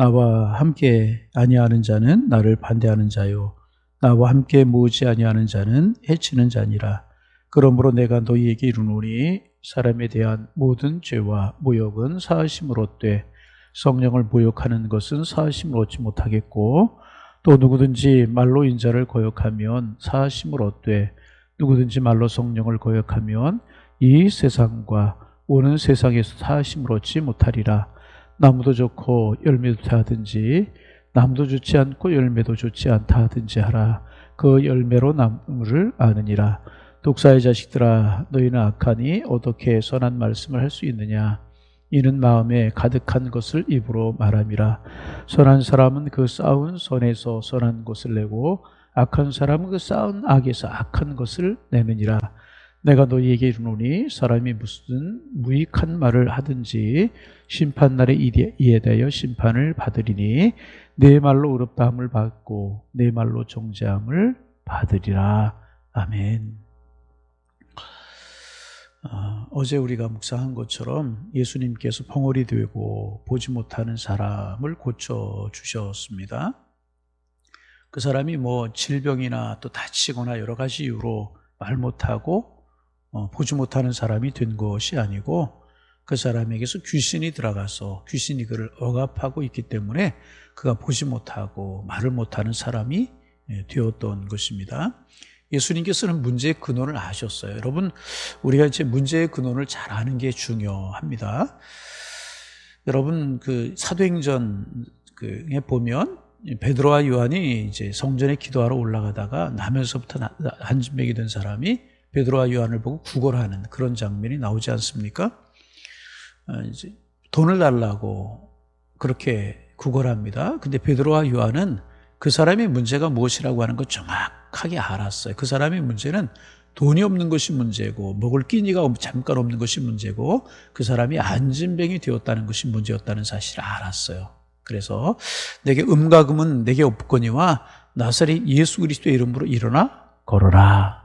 나와 함께 아니하는 자는 나를 반대하는 자요 나와 함께 모으지 아니하는 자는 해치는 자니라. 그러므로 내가 너희에게 이르노니 사람에 대한 모든 죄와 모욕은 사하심을 얻되 성령을 모욕하는 것은 사하심을 얻지 못하겠고, 또 누구든지 말로 인자를 거역하면 사하심을 얻되 누구든지 말로 성령을 거역하면 이 세상과 오는 세상에서 사하심을 얻지 못하리라. 나무도 좋고 열매도 하든지 나무도 좋지 않고 열매도 좋지 않다 하든지 하라. 그 열매로 나무를 아느니라. 독사의 자식들아, 너희는 악하니 어떻게 선한 말씀을 할 수 있느냐? 이는 마음에 가득한 것을 입으로 말함이라. 선한 사람은 그 쌓은 선에서 선한 것을 내고 악한 사람은 그 쌓은 악에서 악한 것을 내느니라. 내가 너희에게 이르노니 사람이 무슨 무익한 말을 하든지 심판날에 이에 대하여 심판을 받으리니 내 말로 의롭다함을 받고 내 말로 정죄함을 받으리라. 아멘. 어제 우리가 묵상한 것처럼 예수님께서 벙어리 되고 보지 못하는 사람을 고쳐주셨습니다. 그 사람이 뭐 질병이나 또 다치거나 여러 가지 이유로 말 못하고 보지 못하는 사람이 된 것이 아니고, 그 사람에게서 귀신이 들어가서 귀신이 그를 억압하고 있기 때문에 그가 보지 못하고 말을 못하는 사람이 되었던 것입니다. 예수님께서는 문제의 근원을 아셨어요. 여러분, 우리가 이제 문제의 근원을 잘 아는 게 중요합니다. 여러분, 그 사도행전에 보면 베드로와 요한이 이제 성전에 기도하러 올라가다가 나면서부터 한진맥이 된 사람이 베드로와 요한을 보고 구걸하는 그런 장면이 나오지 않습니까? 이제 돈을 달라고 그렇게 구걸합니다. 근데 베드로와 요한은 그 사람의 문제가 무엇이라고 하는 걸 정확하게 알았어요. 그 사람의 문제는 돈이 없는 것이 문제고, 먹을 끼니가 잠깐 없는 것이 문제고, 그 사람이 안진병이 되었다는 것이 문제였다는 사실을 알았어요. 그래서 내게 음과 금은 내게 없거니와 나사렛 예수 그리스도의 이름으로 일어나 걸어라.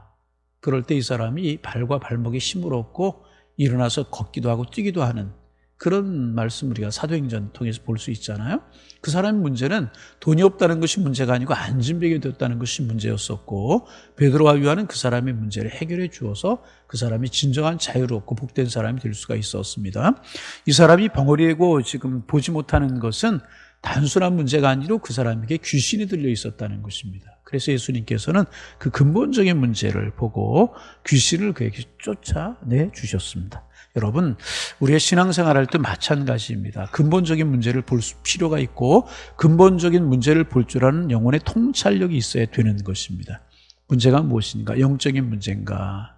그럴 때 이 사람이 발과 발목에 힘을 얻고 일어나서 걷기도 하고 뛰기도 하는 그런 말씀 우리가 사도행전 통해서 볼 수 있잖아요. 그 사람의 문제는 돈이 없다는 것이 문제가 아니고 안진병이 되었다는 것이 문제였었고, 베드로와 요한은 그 사람의 문제를 해결해 주어서 그 사람이 진정한 자유롭고 복된 사람이 될 수가 있었습니다. 이 사람이 벙어리고 지금 보지 못하는 것은 단순한 문제가 아니라 그 사람에게 귀신이 들려 있었다는 것입니다. 그래서 예수님께서는 그 근본적인 문제를 보고 귀신을 그에게 쫓아내 주셨습니다. 여러분, 우리의 신앙생활할 때 마찬가지입니다. 근본적인 문제를 볼 필요가 있고, 근본적인 문제를 볼 줄 아는 영혼의 통찰력이 있어야 되는 것입니다. 문제가 무엇인가? 영적인 문제인가?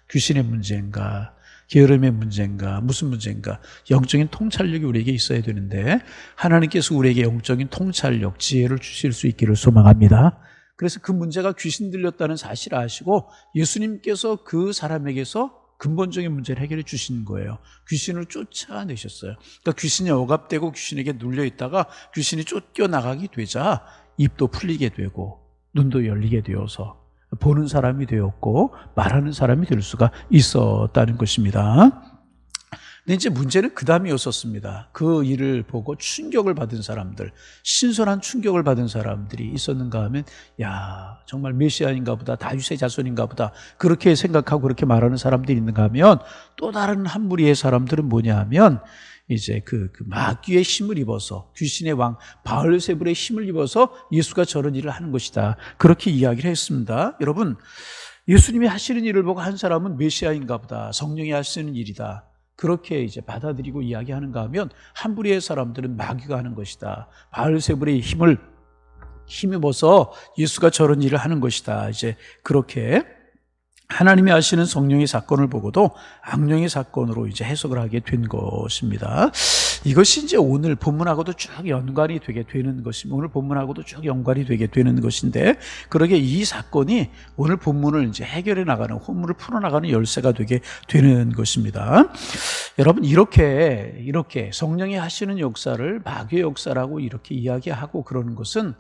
귀신의 문제인가? 게으름의 문제인가? 무슨 문제인가? 영적인 통찰력이 우리에게 있어야 되는데, 하나님께서 우리에게 영적인 통찰력, 지혜를 주실 수 있기를 소망합니다. 그래서 그 문제가 귀신 들렸다는 사실을 아시고 예수님께서 그 사람에게서 근본적인 문제를 해결해 주신 거예요. 귀신을 쫓아내셨어요. 그러니까 귀신이 억압되고 귀신에게 눌려 있다가 귀신이 쫓겨나가게 되자 입도 풀리게 되고 눈도 열리게 되어서 보는 사람이 되었고 말하는 사람이 될 수가 있었다는 것입니다. 근데 이제 문제는 그 다음이었었습니다. 그 일을 보고 충격을 받은 사람들, 신선한 충격을 받은 사람들이 있었는가 하면, 야, 정말 메시아인가 보다, 다윗의 자손인가 보다, 그렇게 생각하고 그렇게 말하는 사람들이 있는가 하면, 또 다른 한 무리의 사람들은 뭐냐 하면, 이제 그 마귀의 힘을 입어서, 귀신의 왕 바알세불의 힘을 입어서 예수가 저런 일을 하는 것이다, 그렇게 이야기를 했습니다. 여러분, 예수님이 하시는 일을 보고 한 사람은 메시아인가 보다, 성령이 하시는 일이다, 그렇게 이제 받아들이고 이야기하는가 하면, 한 부리의 사람들은 마귀가 하는 것이다, 바알세불의 힘입어서 예수가 저런 일을 하는 것이다, 이제 그렇게 하나님이 하시는 성령의 사건을 보고도 악령의 사건으로 이제 해석을 하게 된 것입니다. 이것이 이제 오늘 본문하고도 쭉 연관이 되게 되는 것입니다. 오늘 본문하고도 쭉 연관이 되게 되는 것인데, 그러게 이 사건이 오늘 본문을 이제 해결해 나가는, 혼문을 풀어나가는 열쇠가 되게 되는 것입니다. 여러분, 이렇게 성령이 하시는 역사를 마귀의 역사라고 이렇게 이야기하고 그러는 것은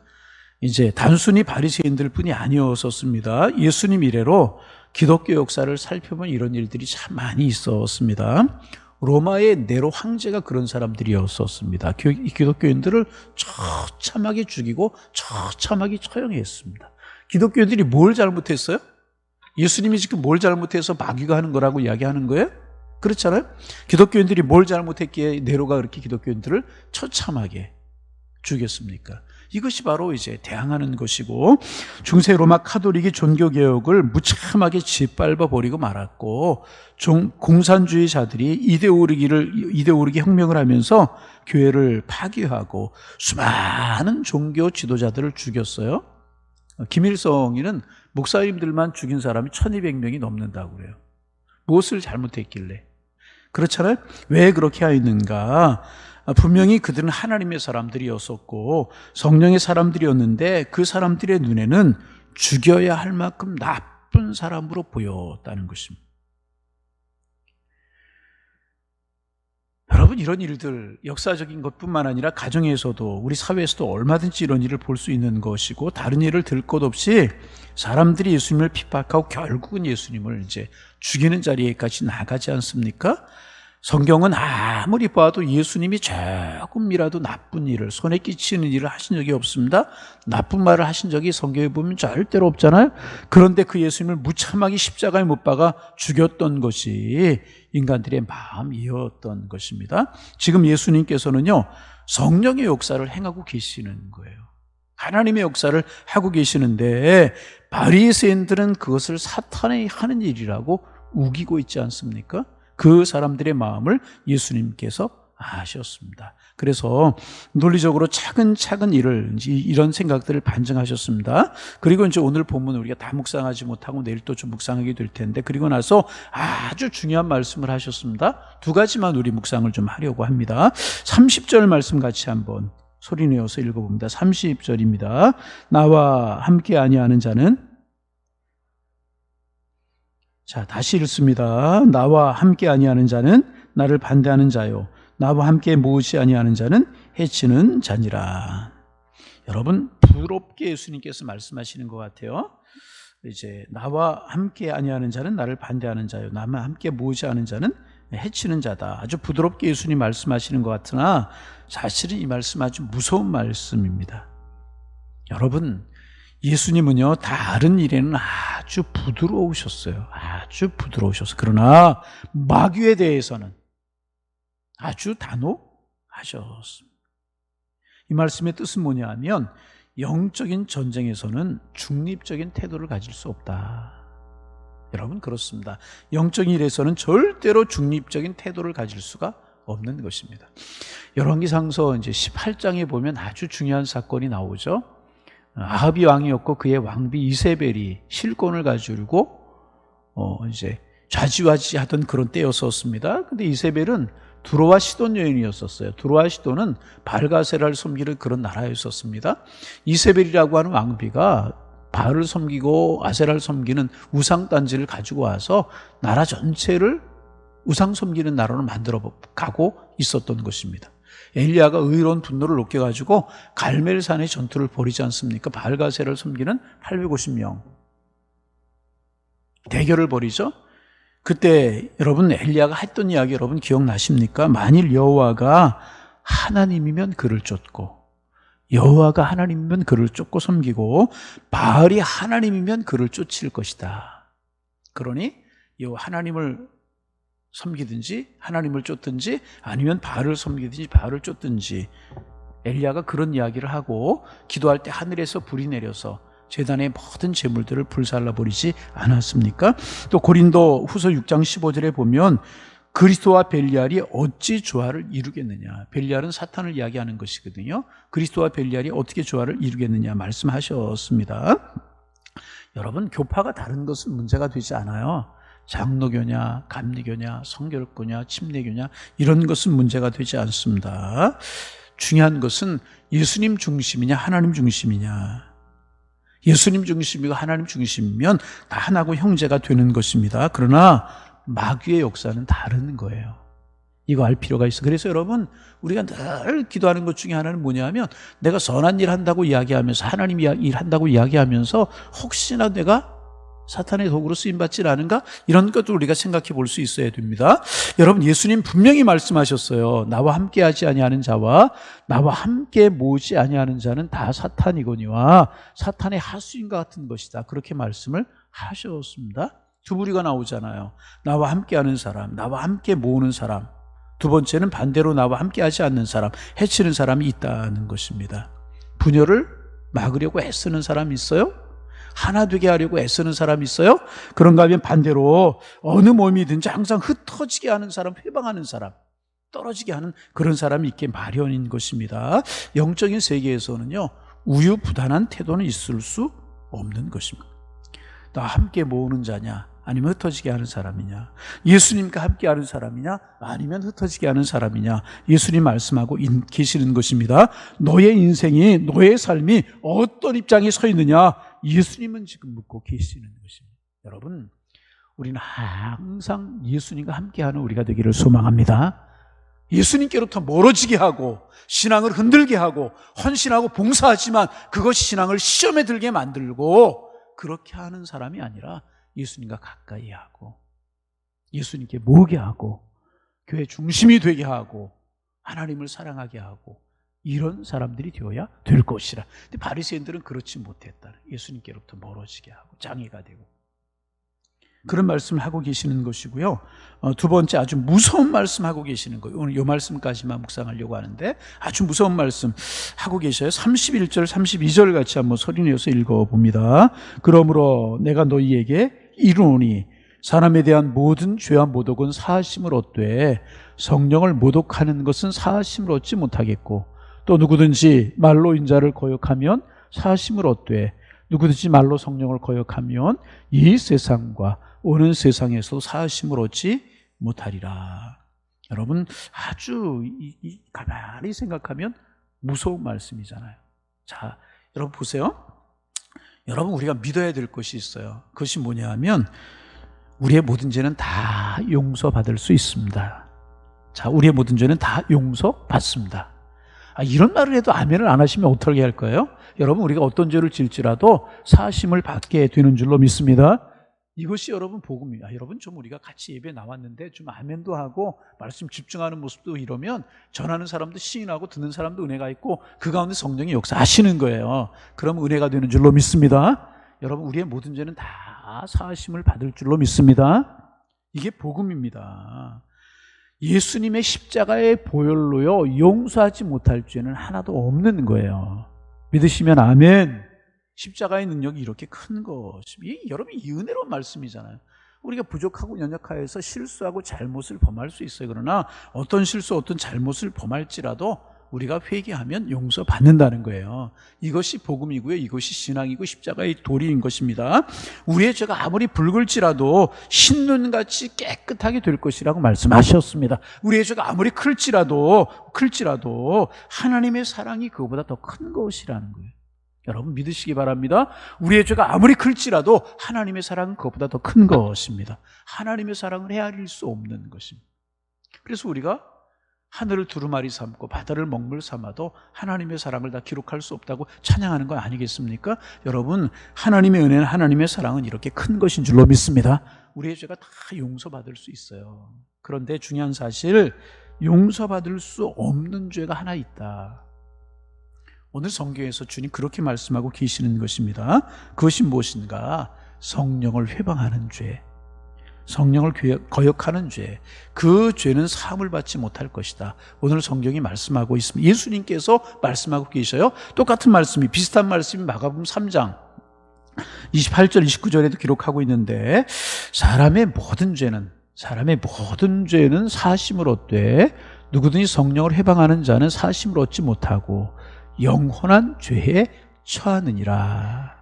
이제 단순히 바리새인들 뿐이 아니었었습니다. 예수님 이래로 기독교 역사를 살펴보면 이런 일들이 참 많이 있었습니다. 로마의 네로 황제가 그런 사람들이었었습니다. 기독교인들을 처참하게 죽이고 처참하게 처형했습니다. 기독교인들이 뭘 잘못했어요? 예수님이 지금 뭘 잘못해서 마귀가 하는 거라고 이야기하는 거예요? 그렇잖아요? 기독교인들이 뭘 잘못했기에 네로가 그렇게 기독교인들을 처참하게 죽였습니까? 이것이 바로 이제 대항하는 것이고, 중세 로마 카톨릭이 종교개혁을 무참하게 짓밟아 버리고 말았고, 공산주의자들이 이데올로기 혁명을 하면서 교회를 파괴하고 수많은 종교 지도자들을 죽였어요. 김일성이는 목사님들만 죽인 사람이 1200명이 넘는다고 그래요. 무엇을 잘못했길래? 그렇잖아요? 왜 그렇게 하였는가? 분명히 그들은 하나님의 사람들이었었고 성령의 사람들이었는데 그 사람들의 눈에는 죽여야 할 만큼 나쁜 사람으로 보였다는 것입니다. 여러분, 이런 일들 역사적인 것뿐만 아니라 가정에서도 우리 사회에서도 얼마든지 이런 일을 볼 수 있는 것이고, 다른 예를 들 것 없이 사람들이 예수님을 핍박하고 결국은 예수님을 이제 죽이는 자리에까지 나가지 않습니까? 성경은 아무리 봐도 예수님이 조금이라도 나쁜 일을, 손에 끼치는 일을 하신 적이 없습니다. 나쁜 말을 하신 적이 성경에 보면 절대로 없잖아요. 그런데 그 예수님을 무참하게 십자가에 못 박아 죽였던 것이 인간들의 마음이었던 것입니다. 지금 예수님께서는요, 성령의 역사를 행하고 계시는 거예요. 하나님의 역사를 하고 계시는데 바리새인들은 그것을 사탄이 하는 일이라고 우기고 있지 않습니까? 그 사람들의 마음을 예수님께서 아셨습니다. 그래서 논리적으로 차근차근 이런 생각들을 반증하셨습니다. 그리고 이제 오늘 본문 우리가 다 묵상하지 못하고 내일 또 좀 묵상하게 될 텐데, 그리고 나서 아주 중요한 말씀을 하셨습니다. 두 가지만 우리 묵상을 좀 하려고 합니다. 30절 말씀 같이 한번 소리내어서 읽어봅니다. 30절입니다. 나와 함께 아니하는 자는, 자, 다시 읽습니다. 나와 함께 아니하는 자는 나를 반대하는 자요, 나와 함께 모으지 아니하는 자는 해치는 자니라. 여러분, 부럽게 예수님께서 말씀하시는 것 같아요. 이제 나와 함께 아니하는 자는 나를 반대하는 자요, 나와 함께 모으지 않은 자는 해치는 자다. 아주 부드럽게 예수님 말씀하시는 것 같으나 사실은 이 말씀 아주 무서운 말씀입니다. 여러분, 예수님은요, 다른 일에는 아주 부드러우셨어요. 아주 부드러우셨어요. 그러나 마귀에 대해서는 아주 단호하셨습니다. 이 말씀의 뜻은 뭐냐 하면, 영적인 전쟁에서는 중립적인 태도를 가질 수 없다. 여러분, 그렇습니다. 영적인 일에서는 절대로 중립적인 태도를 가질 수가 없는 것입니다. 열왕기상서 이제 18장에 보면 아주 중요한 사건이 나오죠. 아합이 왕이었고 그의 왕비 이세벨이 실권을 가지고 이제 좌지우지하던 그런 때였었습니다. 근데 이세벨은 두로와 시돈 여인이었었어요. 두로와 시돈은 발가세라를 섬기는 그런 나라였었습니다. 이세벨이라고 하는 왕비가 바알을 섬기고 아세라를 섬기는 우상단지를 가지고 와서 나라 전체를 우상 섬기는 나라로 만들어 가고 있었던 것입니다. 엘리야가 의로운 분노를 높여가지고 갈멜산의 전투를 벌이지 않습니까? 바알가세라를 섬기는 850명 대결을 벌이죠. 그때 여러분, 엘리야가 했던 이야기 여러분 기억나십니까? 만일 여호와가 하나님이면 그를 쫓고, 여호와가 하나님이면 그를 쫓고 섬기고, 바알이 하나님이면 그를 쫓을 것이다. 그러니 하나님을 섬기든지 하나님을 쫓든지 아니면 바알을 섬기든지 바알을 쫓든지, 엘리야가 그런 이야기를 하고 기도할 때 하늘에서 불이 내려서 제단의 모든 제물들을 불살라 버리지 않았습니까? 또 고린도 후서 6장 15절에 보면 그리스도와 벨리알이 어찌 조화를 이루겠느냐, 벨리알은 사탄을 이야기하는 것이거든요. 그리스도와 벨리알이 어떻게 조화를 이루겠느냐 말씀하셨습니다. 여러분, 교파가 다른 것은 문제가 되지 않아요. 장로교냐, 감리교냐, 성결교냐, 침례교냐, 이런 것은 문제가 되지 않습니다. 중요한 것은 예수님 중심이냐 하나님 중심이냐. 예수님 중심이고 하나님 중심이면 다 하나고 형제가 되는 것입니다. 그러나 마귀의 역사는 다른 거예요. 이거 알 필요가 있어. 그래서 여러분, 우리가 늘 기도하는 것 중에 하나는 뭐냐 하면, 내가 선한 일 한다고 이야기하면서, 하나님 일 한다고 이야기하면서 혹시나 내가 사탄의 도구로 쓰임받지 않은가? 이런 것도 우리가 생각해 볼 수 있어야 됩니다. 여러분, 예수님 분명히 말씀하셨어요. 나와 함께하지 아니하는 자와 나와 함께 모으지 아니하는 자는 다 사탄이거니와 사탄의 하수인과 같은 것이다. 그렇게 말씀을 하셨습니다. 두 부류가 나오잖아요. 나와 함께하는 사람, 나와 함께 모으는 사람. 두 번째는 반대로 나와 함께하지 않는 사람, 해치는 사람이 있다는 것입니다. 분열을 막으려고 애쓰는 사람이 있어요? 하나 되게 하려고 애쓰는 사람이 있어요? 그런가 하면 반대로 어느 몸이든지 항상 흩어지게 하는 사람, 회방하는 사람, 떨어지게 하는 그런 사람이 있게 마련인 것입니다. 영적인 세계에서는요, 우유부단한 태도는 있을 수 없는 것입니다. 나 함께 모으는 자냐, 아니면 흩어지게 하는 사람이냐, 예수님과 함께 하는 사람이냐, 아니면 흩어지게 하는 사람이냐, 예수님 말씀하고 계시는 것입니다. 너의 인생이, 너의 삶이 어떤 입장에 서 있느냐, 예수님은 지금 묻고 계시는 것입니다. 여러분, 우리는 항상 예수님과 함께하는 우리가 되기를 소망합니다. 예수님께로부터 멀어지게 하고 신앙을 흔들게 하고 헌신하고 봉사하지만 그것이 신앙을 시험에 들게 만들고 그렇게 하는 사람이 아니라 예수님과 가까이 하고 예수님께 모으게 하고 교회 중심이 되게 하고 하나님을 사랑하게 하고 이런 사람들이 되어야 될 것이라. 근데 바리새인들은 그렇지 못했다. 예수님께로부터 멀어지게 하고 장애가 되고 그런 말씀을 하고 계시는 것이고요. 두 번째 아주 무서운 말씀하고 계시는 거예요. 오늘 이 말씀까지만 묵상하려고 하는데 아주 무서운 말씀 하고 계셔요. 31절 32절 같이 한번 소리내어서 읽어봅니다. 그러므로 내가 너희에게 이르노니 사람에 대한 모든 죄와 모독은 사하심을 얻되 성령을 모독하는 것은 사하심을 얻지 못하겠고 또 누구든지 말로 인자를 거역하면 사하심을 얻되 누구든지 말로 성령을 거역하면 이 세상과 오는 세상에서 사하심을 얻지 못하리라. 여러분 아주 가만히 생각하면 무서운 말씀이잖아요. 자, 여러분 보세요. 여러분 우리가 믿어야 될 것이 있어요. 그것이 뭐냐 하면 우리의 모든 죄는 다 용서받을 수 있습니다. 자, 우리의 모든 죄는 다 용서받습니다. 이런 말을 해도 아멘을 안 하시면 어떻게 할 거예요? 여러분 우리가 어떤 죄를 지을지라도 사하심을 받게 되는 줄로 믿습니다. 이것이 여러분 복음입니다. 여러분 좀 우리가 같이 예배 나왔는데 좀 아멘도 하고 말씀 집중하는 모습도 이러면 전하는 사람도 시인하고 듣는 사람도 은혜가 있고 그 가운데 성령이 역사하시는 거예요. 그럼 은혜가 되는 줄로 믿습니다. 여러분 우리의 모든 죄는 다 사하심을 받을 줄로 믿습니다. 이게 복음입니다. 예수님의 십자가의 보혈로요 용서하지 못할 죄는 하나도 없는 거예요. 믿으시면 아멘. 십자가의 능력이 이렇게 큰 것입니다. 여러분 이 은혜로운 말씀이잖아요. 우리가 부족하고 연약하여서 실수하고 잘못을 범할 수 있어요. 그러나 어떤 실수 어떤 잘못을 범할지라도 우리가 회개하면 용서받는다는 거예요. 이것이 복음이고요. 이것이 신앙이고 십자가의 도리인 것입니다. 우리의 죄가 아무리 붉을지라도 흰눈같이 깨끗하게 될 것이라고 말씀하셨습니다. 우리의 죄가 아무리 클지라도 하나님의 사랑이 그거보다 더 큰 것이라는 거예요. 여러분 믿으시기 바랍니다. 우리의 죄가 아무리 클지라도 하나님의 사랑은 그것보다 더 큰 것입니다. 하나님의 사랑을 헤아릴 수 없는 것입니다. 그래서 우리가 하늘을 두루마리 삼고 바다를 먹물 삼아도 하나님의 사랑을 다 기록할 수 없다고 찬양하는 거 아니겠습니까? 여러분 하나님의 은혜는 하나님의 사랑은 이렇게 큰 것인 줄로 믿습니다. 우리의 죄가 다 용서받을 수 있어요. 그런데 중요한 사실 용서받을 수 없는 죄가 하나 있다. 오늘 성경에서 주님 그렇게 말씀하고 계시는 것입니다. 그것이 무엇인가? 성령을 회방하는 죄, 성령을 거역하는 죄, 그 죄는 사함을 받지 못할 것이다. 오늘 성경이 말씀하고 있습니다. 예수님께서 말씀하고 계셔요. 똑같은 말씀이 비슷한 말씀이 마가복음 3장 28절 29절에도 기록하고 있는데 사람의 모든 죄는 사하심을 얻되 누구든지 성령을 회방하는 자는 사하심을 얻지 못하고 영원한 죄에 처하느니라.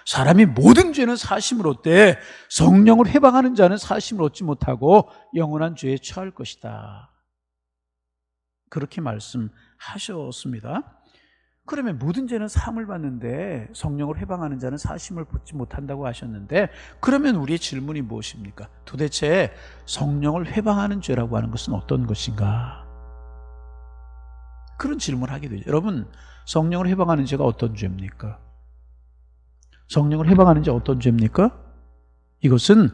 사람이 모든 죄는 사하심을 얻되 성령을 회방하는 자는 사하심을 얻지 못하고 영원한 죄에 처할 것이다. 그렇게 말씀하셨습니다. 그러면 모든 죄는 사함을 받는데 성령을 회방하는 자는 사하심을 받지 못한다고 하셨는데 그러면 우리의 질문이 무엇입니까? 도대체 성령을 회방하는 죄라고 하는 것은 어떤 것인가? 그런 질문을 하게 되죠. 여러분 성령을 회방하는 죄가 어떤 죄입니까? 성령을 회방하는 죄 어떤 죄입니까? 이것은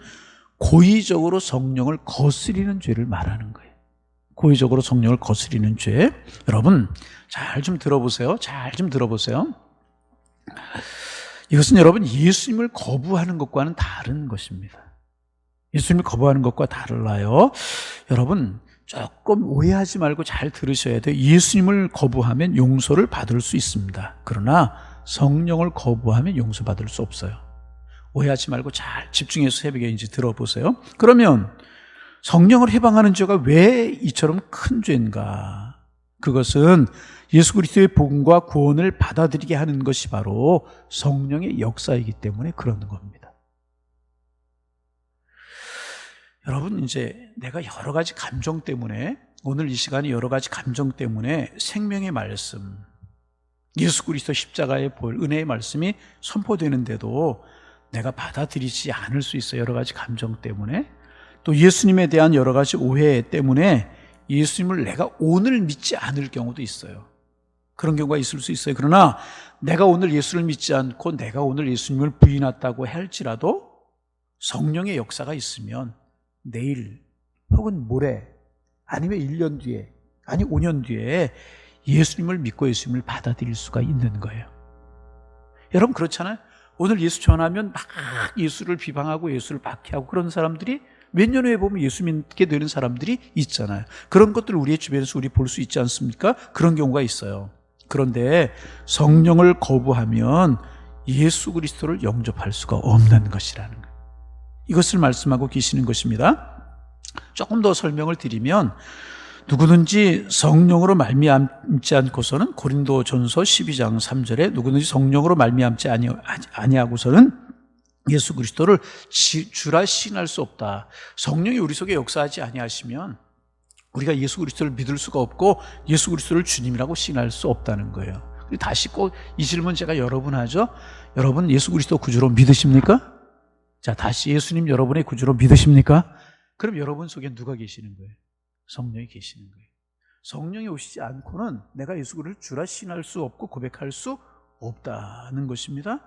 고의적으로 성령을 거스리는 죄를 말하는 거예요. 고의적으로 성령을 거스리는 죄. 여러분 잘 좀 들어보세요. 잘 좀 들어보세요. 이것은 여러분 예수님을 거부하는 것과는 다른 것입니다. 예수님을 거부하는 것과 달라요. 여러분 조금 오해하지 말고 잘 들으셔야 돼요. 예수님을 거부하면 용서를 받을 수 있습니다. 그러나 성령을 거부하면 용서받을 수 없어요. 오해하지 말고 잘 집중해서 새벽에 이제 들어보세요. 그러면 성령을 해방하는 죄가 왜 이처럼 큰 죄인가? 그것은 예수 그리스도의 복음과 구원을 받아들이게 하는 것이 바로 성령의 역사이기 때문에 그러는 겁니다. 여러분 이제 내가 여러 가지 감정 때문에 오늘 이 시간에 여러 가지 감정 때문에 생명의 말씀, 예수 그리스도 십자가의 볼, 은혜의 말씀이 선포되는데도 내가 받아들이지 않을 수 있어요. 여러 가지 감정 때문에. 또 예수님에 대한 여러 가지 오해 때문에 예수님을 내가 오늘 믿지 않을 경우도 있어요. 그런 경우가 있을 수 있어요. 그러나 내가 오늘 예수를 믿지 않고 내가 오늘 예수님을 부인했다고 할지라도 성령의 역사가 있으면 내일 혹은 모레 아니면 1년 뒤에 아니 5년 뒤에 예수님을 믿고 예수님을 받아들일 수가 있는 거예요. 여러분 그렇잖아요. 오늘 예수 전하면 막 예수를 비방하고 예수를 박해하고 그런 사람들이 몇 년 후에 보면 예수 믿게 되는 사람들이 있잖아요. 그런 것들을 우리의 주변에서 우리 볼 수 있지 않습니까? 그런 경우가 있어요. 그런데 성령을 거부하면 예수 그리스도를 영접할 수가 없는 것이라는 거예요. 이것을 말씀하고 계시는 것입니다. 조금 더 설명을 드리면 누구든지 성령으로 말미암지 않고서는 고린도전서 12장 3절에 누구든지 성령으로 말미암지 아니하고서는 예수 그리스도를 주라 시인할 수 없다. 성령이 우리 속에 역사하지 아니하시면 우리가 예수 그리스도를 믿을 수가 없고 예수 그리스도를 주님이라고 시인할 수 없다는 거예요. 다시 꼭 이 질문 제가 여러 번 하죠. 여러분 예수 그리스도 구주로 믿으십니까? 자, 다시 예수님 여러분의 구주로 믿으십니까? 그럼 여러분 속에 누가 계시는 거예요? 성령이 계시는 거예요. 성령이 오시지 않고는 내가 예수 그리스도를 주라 시인할 수 없고 고백할 수 없다는 것입니다.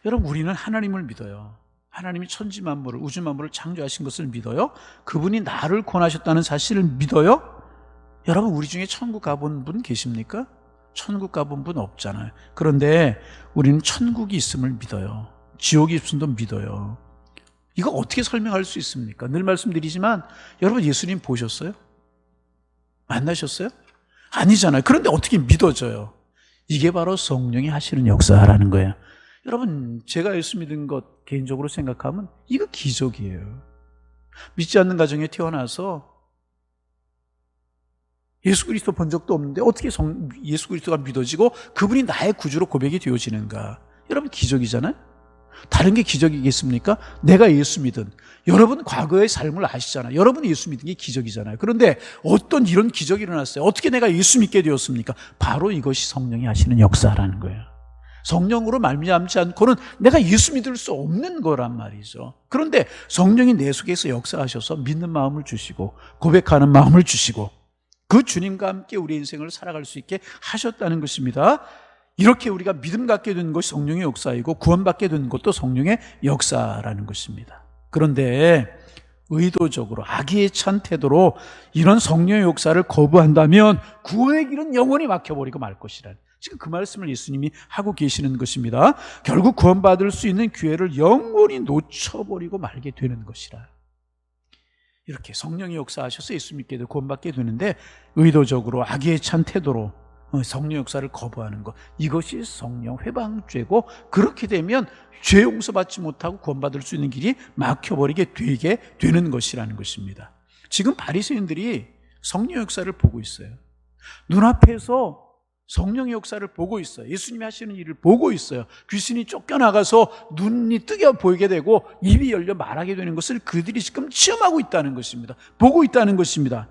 여러분 우리는 하나님을 믿어요. 하나님이 천지 만물을 우주 만물을 창조하신 것을 믿어요. 그분이 나를 권하셨다는 사실을 믿어요. 여러분 우리 중에 천국 가본 분 계십니까? 천국 가본 분 없잖아요. 그런데 우리는 천국이 있음을 믿어요. 지옥이 있음도 믿어요. 이거 어떻게 설명할 수 있습니까? 늘 말씀드리지만 여러분 예수님 보셨어요? 만나셨어요? 아니잖아요. 그런데 어떻게 믿어져요? 이게 바로 성령이 하시는 역사라는 거예요. 여러분 제가 예수 믿은 것 개인적으로 생각하면 이거 기적이에요. 믿지 않는 가정에 태어나서 예수 그리스도 본 적도 없는데 어떻게 예수 그리스도가 믿어지고 그분이 나의 구주로 고백이 되어지는가? 여러분 기적이잖아요. 다른 게 기적이겠습니까? 내가 예수 믿은 여러분 과거의 삶을 아시잖아요. 여러분이 예수 믿은 게 기적이잖아요. 그런데 어떤 이런 기적이 일어났어요? 어떻게 내가 예수 믿게 되었습니까? 바로 이것이 성령이 하시는 역사라는 거예요. 성령으로 말미암지 않고는 내가 예수 믿을 수 없는 거란 말이죠. 그런데 성령이 내 속에서 역사하셔서 믿는 마음을 주시고 고백하는 마음을 주시고 그 주님과 함께 우리 인생을 살아갈 수 있게 하셨다는 것입니다. 이렇게 우리가 믿음 갖게 된 것이 성령의 역사이고 구원받게 된 것도 성령의 역사라는 것입니다. 그런데 의도적으로 악의에 찬 태도로 이런 성령의 역사를 거부한다면 구원의 길은 영원히 막혀버리고 말 것이라는, 지금 그 말씀을 예수님이 하고 계시는 것입니다. 결국 구원받을 수 있는 기회를 영원히 놓쳐버리고 말게 되는 것이라. 이렇게 성령의 역사하셔서 예수 믿게 되고 구원받게 되는데 의도적으로 악의에 찬 태도로 성령 역사를 거부하는 것, 이것이 성령 회방죄고, 그렇게 되면 죄 용서받지 못하고 구원받을 수 있는 길이 막혀버리게 되게 되는 것이라는 것입니다. 지금 바리새인들이 성령 역사를 보고 있어요. 눈앞에서 성령의 역사를 보고 있어요. 예수님이 하시는 일을 보고 있어요. 귀신이 쫓겨나가서 눈이 뜨게 보이게 되고 입이 열려 말하게 되는 것을 그들이 지금 체험하고 있다는 것입니다. 보고 있다는 것입니다.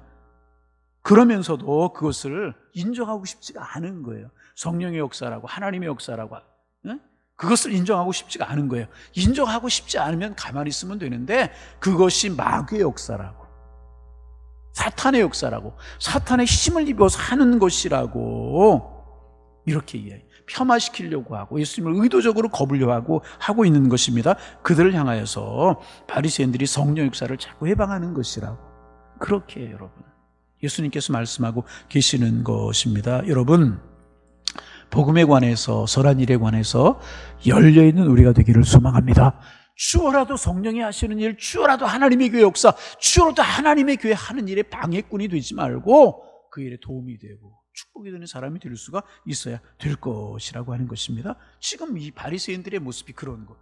그러면서도 그것을 인정하고 싶지가 않은 거예요. 성령의 역사라고, 하나님의 역사라고, 그것을 인정하고 싶지가 않은 거예요. 인정하고 싶지 않으면 가만히 있으면 되는데 그것이 마귀의 역사라고, 사탄의 역사라고, 사탄의 힘을 입어서 하는 것이라고 이렇게 이야기. 폄하시키려고 하고 예수님을 의도적으로 거부려고 하고 있는 것입니다. 그들을 향하여서 바리새인들이 성령 역사를 자꾸 해방하는 것이라고. 그렇게 해요, 여러분. 예수님께서 말씀하고 계시는 것입니다. 여러분, 복음에 관해서, 선한 일에 관해서 열려있는 우리가 되기를 소망합니다. 주어라도 성령이 하시는 일, 주어라도 하나님의 교회 역사, 주어라도 하나님의 교회 하는 일에 방해꾼이 되지 말고 그 일에 도움이 되고 축복이 되는 사람이 될 수가 있어야 될 것이라고 하는 것입니다. 지금 이 바리새인들의 모습이 그런 거.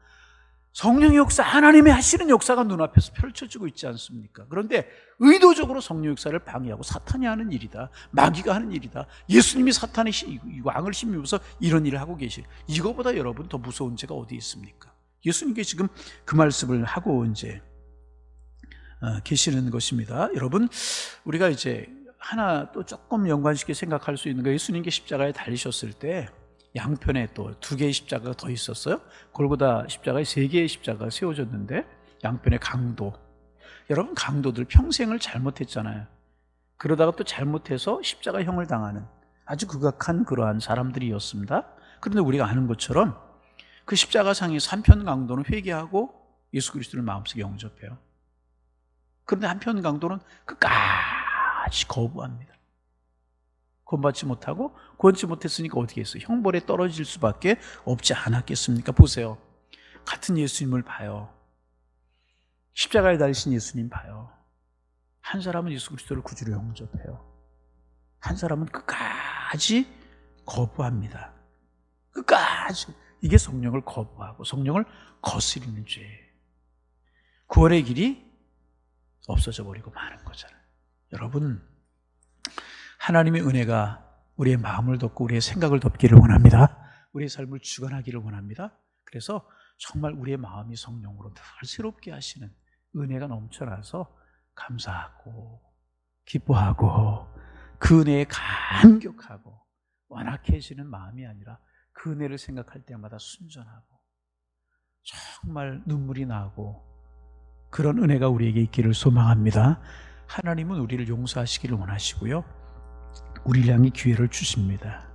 성령의 역사, 하나님의 하시는 역사가 눈앞에서 펼쳐지고 있지 않습니까? 그런데 의도적으로 성령 역사를 방해하고 사탄이 하는 일이다, 마귀가 하는 일이다, 예수님이 사탄의 왕을 힘입어서 이런 일을 하고 계시. 이거보다 여러분 더 무서운 죄가 어디 있습니까? 예수님께 지금 그 말씀을 하고 이제 계시는 것입니다. 여러분, 우리가 이제 하나 또 조금 연관시켜 생각할 수 있는 거, 예수님께 십자가에 달리셨을 때 양편에 또 2개의 십자가가 더 있었어요. 골고다 십자가에 3개의 십자가가 세워졌는데 양편에 강도, 여러분 강도들 평생을 잘못했잖아요. 그러다가 또 잘못해서 십자가형을 당하는 아주 극악한 그러한 사람들이었습니다. 그런데 우리가 아는 것처럼 그 십자가상에서 한편 강도는 회개하고 예수 그리스도를 마음속에 영접해요. 그런데 한편 강도는 끝까지 거부합니다. 구원받지 못하고, 구원치 못했으니까 어떻게 했어요? 형벌에 떨어질 수밖에 없지 않았겠습니까? 보세요. 같은 예수님을 봐요. 십자가에 달리신 예수님 봐요. 한 사람은 예수 그리스도를 구주로 영접해요. 한 사람은 끝까지 거부합니다. 끝까지. 이게 성령을 거부하고 성령을 거스리는 죄. 구원의 길이 없어져 버리고 마는 거잖아요. 여러분, 하나님의 은혜가 우리의 마음을 덮고 우리의 생각을 덮기를 원합니다. 우리의 삶을 주관하기를 원합니다. 그래서 정말 우리의 마음이 성령으로 늘 새롭게 하시는 은혜가 넘쳐나서 감사하고 기뻐하고 그 은혜에 감격하고 완악해지는 마음이 아니라 그 은혜를 생각할 때마다 순전하고 정말 눈물이 나고 그런 은혜가 우리에게 있기를 소망합니다. 하나님은 우리를 용서하시기를 원하시고요, 우리를 향해 기회를 주십니다.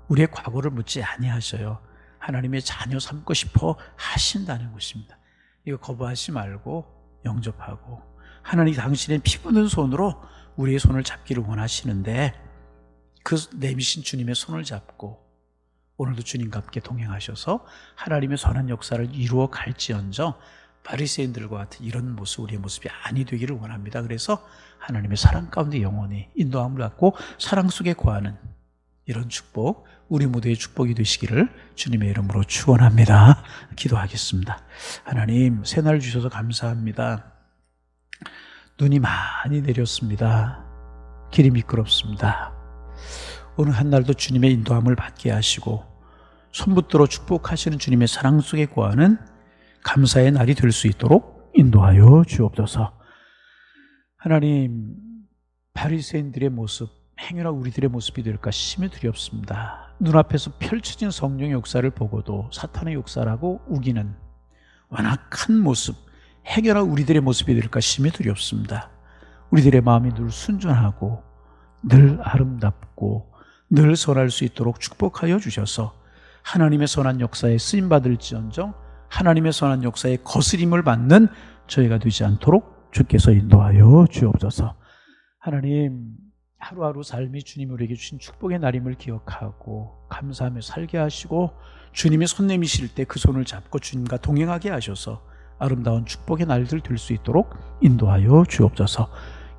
우리의 과거를 묻지 아니하셔요. 하나님의 자녀 삼고 싶어 하신다는 것입니다. 이거 거부하지 말고 영접하고, 하나님 당신의 피 묻은 손으로 우리의 손을 잡기를 원하시는데 그 내미신 주님의 손을 잡고 오늘도 주님과 함께 동행하셔서 하나님의 선한 역사를 이루어 갈지언정 바리새인들과 같은 이런 모습, 우리의 모습이 아니 되기를 원합니다. 그래서 하나님의 사랑 가운데 영원히 인도함을 받고 사랑 속에 거하는 이런 축복, 우리 모두의 축복이 되시기를 주님의 이름으로 축원합니다. 기도하겠습니다. 하나님, 새날 주셔서 감사합니다. 눈이 많이 내렸습니다. 길이 미끄럽습니다. 오늘 한날도 주님의 인도함을 받게 하시고 손붙들어 축복하시는 주님의 사랑 속에 거하는 감사의 날이 될 수 있도록 인도하여 주옵소서. 하나님, 바리새인들의 모습, 행여나 우리들의 모습이 될까 심히 두렵습니다. 눈앞에서 펼쳐진 성령의 역사를 보고도 사탄의 역사라고 우기는 완악한 모습, 행여나 우리들의 모습이 될까 심히 두렵습니다. 우리들의 마음이 늘 순전하고 늘 아름답고 늘 선할 수 있도록 축복하여 주셔서 하나님의 선한 역사에 쓰임받을지언정 하나님의 선한 역사에 거스림을 받는 저희가 되지 않도록 주께서 인도하여 주옵소서. 하나님, 하루하루 삶이 주님이 우리에게 주신 축복의 날임을 기억하고 감사하며 살게 하시고 주님의 손 내미실 때 그 손을 잡고 주님과 동행하게 하셔서 아름다운 축복의 날들 될 수 있도록 인도하여 주옵소서.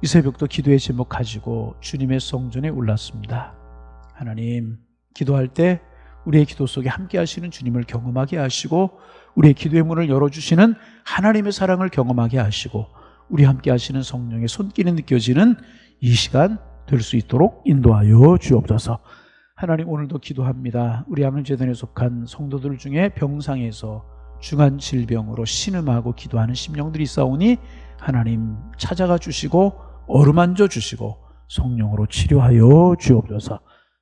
이 새벽도 기도의 제목 가지고 주님의 성전에 올랐습니다. 하나님, 기도할 때 우리의 기도 속에 함께 하시는 주님을 경험하게 하시고 우리의 기도의 문을 열어주시는 하나님의 사랑을 경험하게 하시고 우리 함께 하시는 성령의 손길이 느껴지는 이 시간 될 수 있도록 인도하여 주옵소서. 하나님, 오늘도 기도합니다. 우리 양일재단에 속한 성도들 중에 병상에서 중한 질병으로 신음하고 기도하는 심령들이 있사오니 하나님 찾아가 주시고 어루만져 주시고 성령으로 치료하여 주옵소서.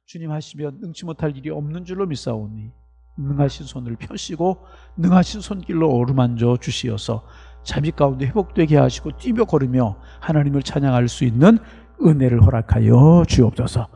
주님 하시면 능치 못할 일이 없는 줄로 믿사오니 능하신 손을 펴시고 능하신 손길로 어루만져 주시어서 잠이 가운데 회복되게 하시고 뛰며 걸으며 하나님을 찬양할 수 있는 은혜를 허락하여 주옵소서.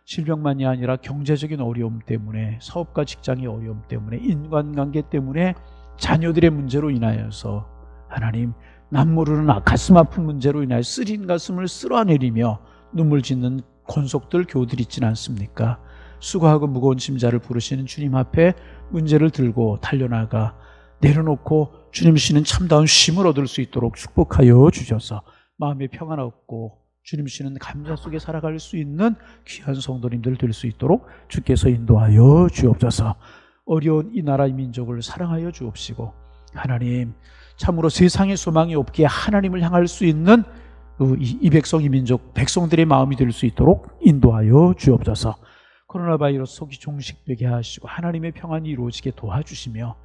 질병만이 아니라 경제적인 어려움 때문에, 사업과 직장의 어려움 때문에, 인간관계 때문에, 자녀들의 문제로 인하여서 하나님, 남 모르는 가슴 아픈 문제로 인하여 쓰린 가슴을 쓸어내리며 눈물 짓는 권속들, 교우들 있지는 않습니까? 수고하고 무거운 짐자를 부르시는 주님 앞에 문제를 들고 달려나가 내려놓고 주님 주시는 참다운 쉼을 얻을 수 있도록 축복하여 주셔서 마음의 평안 얻고 주님 주시는 감사 속에 살아갈 수 있는 귀한 성도님들 될 수 있도록 주께서 인도하여 주옵소서. 어려운 이 나라 이 민족을 사랑하여 주옵시고 하나님, 참으로 세상에 소망이 없기에 하나님을 향할 수 있는 이 백성, 이 민족, 백성들의 마음이 될 수 있도록 인도하여 주옵소서. 코로나 바이러스 속이 종식되게 하시고 하나님의 평안이 이루어지게 도와주시며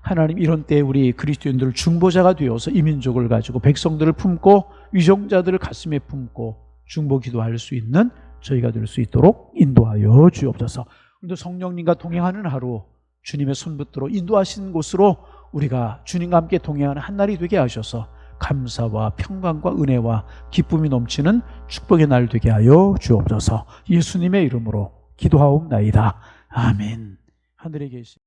하나님, 이런 때에 우리 그리스도인들 중보자가 되어서 이 민족을 가지고 백성들을 품고 위정자들을 가슴에 품고 중보 기도할 수 있는 저희가 될 수 있도록 인도하여 주옵소서. 오늘도 성령님과 동행하는 하루, 주님의 손붙들어 인도하시는 곳으로 우리가 주님과 함께 동행하는 한 날이 되게 하셔서 감사와 평강과 은혜와 기쁨이 넘치는 축복의 날 되게 하여 주옵소서. 예수님의 이름으로 기도하옵나이다. 아멘. 하늘에 계신